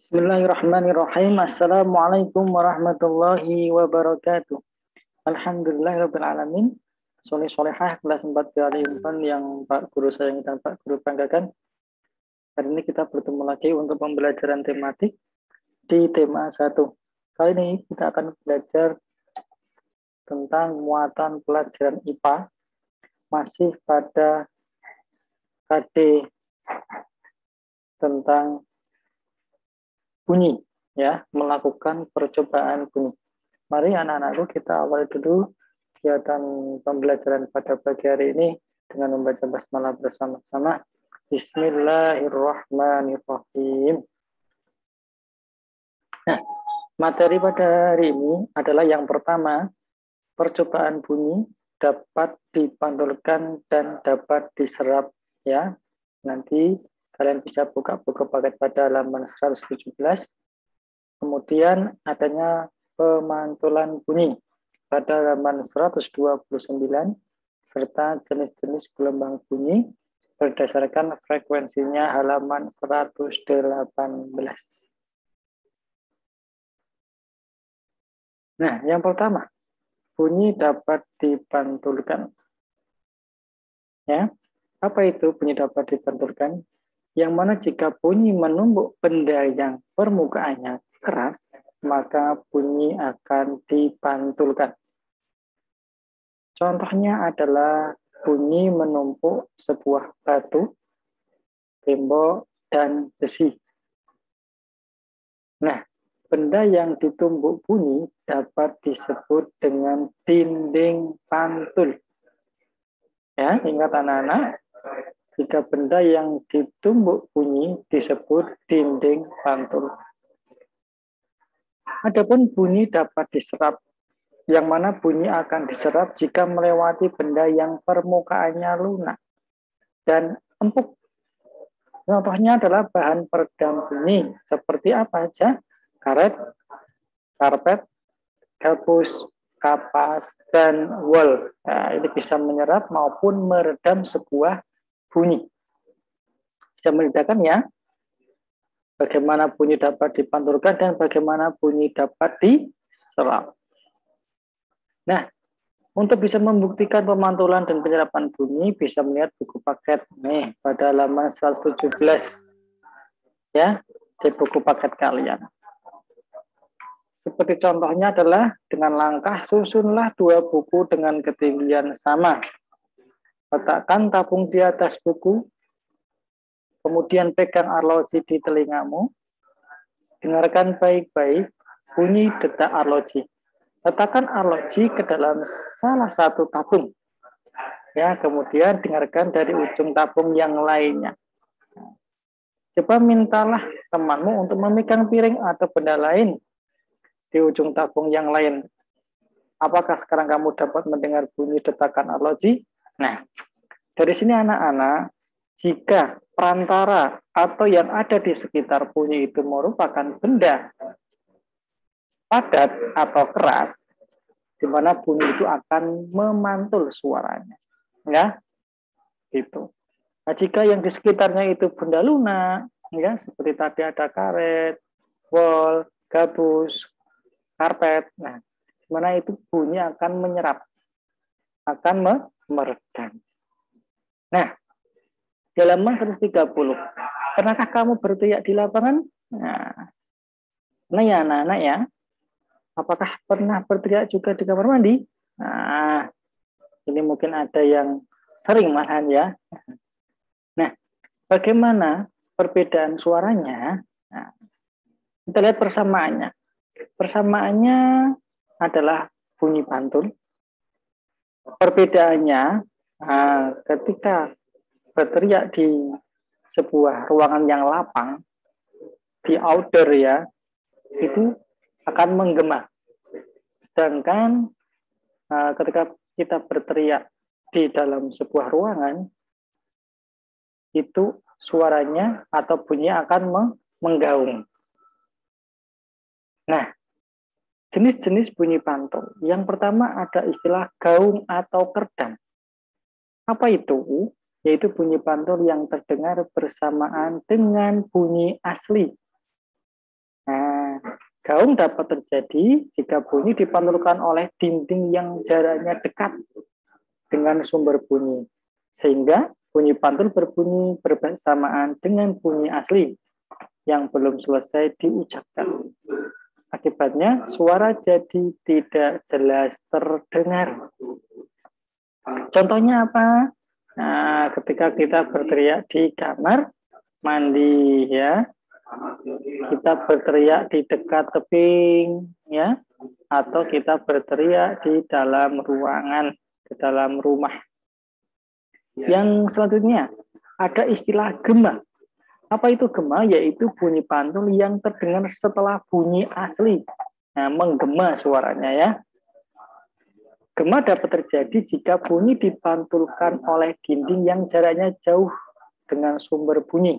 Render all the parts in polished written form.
Bismillahirrahmanirrahim. Assalamualaikum warahmatullahi wabarakatuh. Alhamdulillahirabbil alamin. Sholih sholihah kelas 4 kali Impan yang Pak Guru sayangi dan Pak Guru banggakan. Hari ini kita bertemu lagi untuk pembelajaran tematik di tema 1. Kali ini kita akan belajar tentang muatan pelajaran IPA masih pada KD tentang bunyi, ya, melakukan percobaan bunyi. Mari anak-anakku kita awali dulu kegiatan pembelajaran pada pagi hari ini dengan membaca basmalah bersama-sama. Bismillahirrahmanirrahim. Nah, materi pada hari ini adalah yang pertama, percobaan bunyi dapat dipantulkan dan dapat diserap, ya. Nanti kalian bisa buka buku paket pada halaman 117. Kemudian adanya pemantulan bunyi pada halaman 129 serta jenis-jenis gelombang bunyi berdasarkan frekuensinya halaman 118. Nah, yang pertama, bunyi dapat dipantulkan. Ya, apa itu bunyi dapat dipantulkan? Yang mana jika bunyi menumbuk benda yang permukaannya keras, maka bunyi akan dipantulkan. Contohnya adalah bunyi menumpuk sebuah batu, tembok, dan besi. Nah, benda yang ditumbuk bunyi dapat disebut dengan dinding pantul. Ya, ingat anak-anak, jika benda yang ditumbuk bunyi disebut dinding pantul. Adapun bunyi dapat diserap, yang mana bunyi akan diserap jika melewati benda yang permukaannya lunak dan empuk. Contohnya adalah bahan peredam bunyi. Seperti apa aja? Karet, karpet, gabus, kapas, dan wol. Nah, ini bisa menyerap maupun meredam sebuah bunyi. Bisa membedakan ya, bagaimana bunyi dapat dipantulkan dan bagaimana bunyi dapat diserap. Nah, untuk bisa membuktikan pemantulan dan penyerapan bunyi, bisa melihat buku paket nih pada halaman 117 ya, di buku paket kalian. Seperti contohnya adalah dengan langkah susunlah dua buku dengan ketinggian sama. Letakkan tabung di atas buku, kemudian pegang arloji di telingamu, dengarkan baik-baik bunyi detak arloji. Letakkan arloji ke dalam salah satu tabung. Ya, kemudian dengarkan dari ujung tabung yang lainnya. Coba mintalah temanmu untuk memegang piring atau benda lain di ujung tabung yang lain. Apakah sekarang kamu dapat mendengar bunyi detakan arloji? Nah, dari sini anak-anak, jika perantara atau yang ada di sekitar bunyi itu merupakan benda padat atau keras, di mana bunyi itu akan memantul suaranya. Ya, gitu. Nah, jika yang di sekitarnya itu benda lunak, ya, seperti tadi ada karet, wol, gabus, karpet, nah, di mana itu bunyi akan menyerap, akan meredam. Nah, di halaman 130, pernahkah kamu berteriak di lapangan? Nah ya anak-anak ya, apakah pernah berteriak juga di kamar mandi? Nah, ini mungkin ada yang sering malahan ya. Nah, bagaimana perbedaan suaranya? Nah, kita lihat persamaannya. Persamaannya adalah bunyi pantul. Perbedaannya, ketika berteriak di sebuah ruangan yang lapang, di outdoor ya, itu akan menggema. Sedangkan ketika kita berteriak di dalam sebuah ruangan, itu suaranya atau bunyi akan menggaung. Nah, jenis-jenis bunyi pantul. Yang pertama ada istilah gaung atau kerdang. Apa itu? Yaitu bunyi pantul yang terdengar bersamaan dengan bunyi asli. Gaung dapat terjadi jika bunyi dipantulkan oleh dinding yang jaraknya dekat dengan sumber bunyi, sehingga bunyi pantul berbunyi bersamaan dengan bunyi asli yang belum selesai diucapkan. Akibatnya, suara jadi tidak jelas terdengar. Contohnya apa? Nah, ketika kita berteriak di kamar mandi, ya, kita berteriak di dekat tebing, ya, atau kita berteriak di dalam ruangan, di dalam rumah. Yang selanjutnya, ada istilah gema. Apa itu gema? Yaitu bunyi pantul yang terdengar setelah bunyi asli. Nah, menggema suaranya, ya. Gema dapat terjadi jika bunyi dipantulkan oleh dinding yang jaraknya jauh dengan sumber bunyi.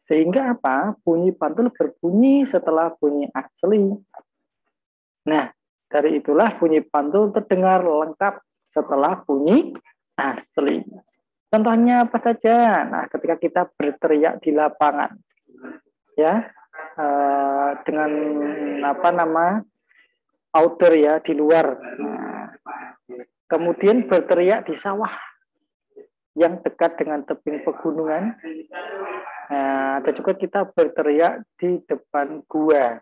Sehingga apa? Bunyi pantul berbunyi setelah bunyi asli. Nah, dari itulah bunyi pantul terdengar lengkap setelah bunyi asli. Contohnya apa saja? Nah, ketika kita berteriak di lapangan, ya, dengan outdoor, ya, di luar. Nah, kemudian berteriak di sawah yang dekat dengan tebing pegunungan. Nah, ada juga kita berteriak di depan gua.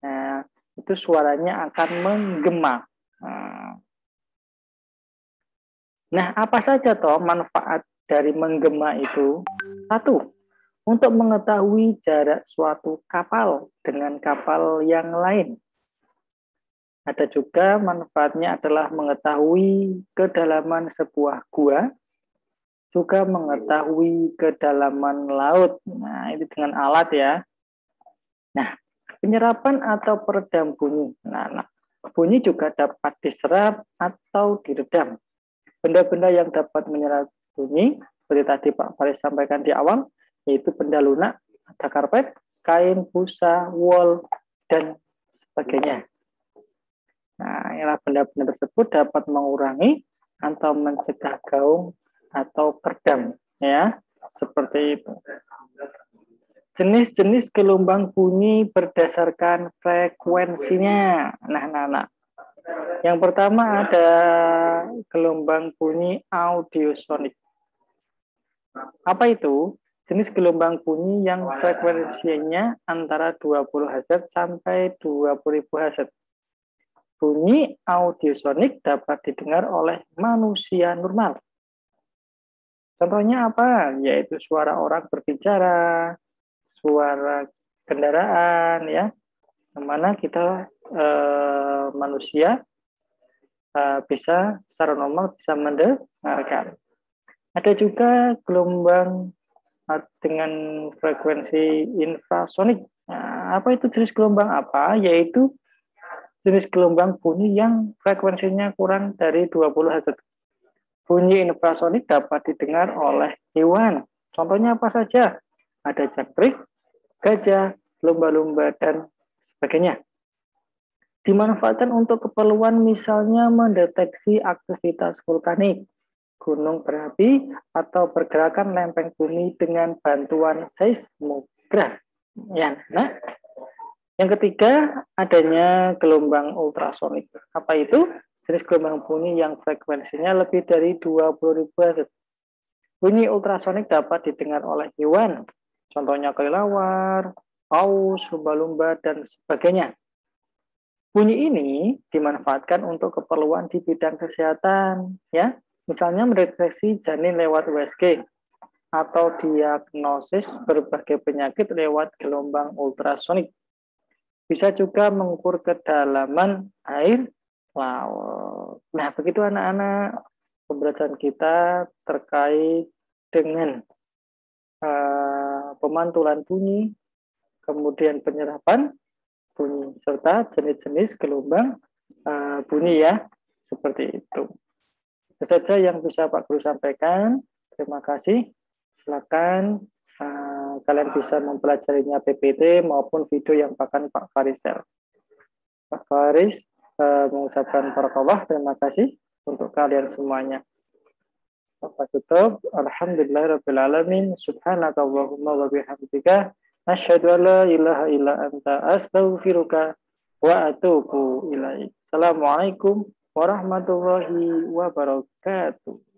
Nah, itu suaranya akan menggema. Nah, apa saja toh manfaat dari menggema itu? 1. Untuk mengetahui jarak suatu kapal dengan kapal yang lain. Ada juga manfaatnya adalah mengetahui kedalaman sebuah gua, juga mengetahui kedalaman laut. Nah, itu dengan alat, ya. Nah, penyerapan atau peredam bunyi. Nah, bunyi juga dapat diserap atau diredam. Benda-benda yang dapat menyerap bunyi, seperti tadi Pak Faris sampaikan di awal, yaitu benda lunak, ada karpet, kain, busa, wol, dan sebagainya. Nah, inilah benda-benda tersebut dapat mengurangi atau mencegah gaung atau peredam, ya, seperti itu. Jenis-jenis gelombang bunyi berdasarkan frekuensinya. Nah. Yang pertama ada gelombang bunyi audiosonik. Apa itu? Jenis gelombang bunyi yang frekuensinya antara 20 Hz sampai 20.000 Hz. Bunyi audiosonik dapat didengar oleh manusia normal. Contohnya apa? Yaitu suara orang berbicara, suara kendaraan, ya, yang mana kita manusia bisa secara normal bisa mendengarkan. Ada juga gelombang dengan frekuensi infrasonik. Nah, apa itu jenis gelombang apa? Yaitu jenis gelombang bunyi yang frekuensinya kurang dari 20 Hz. Bunyi infrasonik dapat didengar oleh hewan. Contohnya apa saja? Ada jangkrik, gajah, lumba-lumba, dan sebagainya. Dimanfaatkan untuk keperluan misalnya mendeteksi aktivitas vulkanik, gunung berapi, atau pergerakan lempeng bumi dengan bantuan seismograf. Ya, nah. Yang ketiga, adanya gelombang ultrasonik. Apa itu? Jenis gelombang bunyi yang frekuensinya lebih dari 20.000 Hz. Bunyi ultrasonik dapat didengar oleh hewan, contohnya kelelawar, paus, lumba-lumba, dan sebagainya. Bunyi ini dimanfaatkan untuk keperluan di bidang kesehatan, ya, misalnya mendeteksi janin lewat USG atau diagnosis berbagai penyakit lewat gelombang ultrasonik. Bisa juga mengukur kedalaman air laut. Nah, begitu anak-anak pembelajaran kita terkait dengan pemantulan bunyi, kemudian penyerapan bunyi, serta jenis-jenis gelombang bunyi, ya, seperti itu. Itu saja yang bisa Pak Guru sampaikan. Terima kasih. Silakan kalian bisa mempelajarinya PPT maupun video yang akan Pak Faris share. Pak Faris mengucapkan barakallah, terima kasih untuk kalian semuanya. Bapak tutup. Alhamdulillahirabbil alamin. Subhanakallahumma wa bihamdika Asyhadu an la ilaha illa anta astaghfiruka wa atubu ilaik. Assalamualaikum warahmatullahi wabarakatuh.